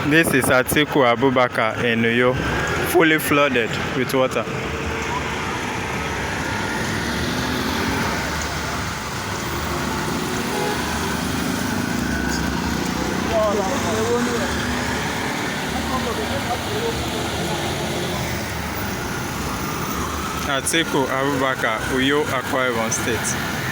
This is Atiku Abubakar in Uyo, fully flooded with water. Atiku Abubakar, Uyo, Akwa Ibom State.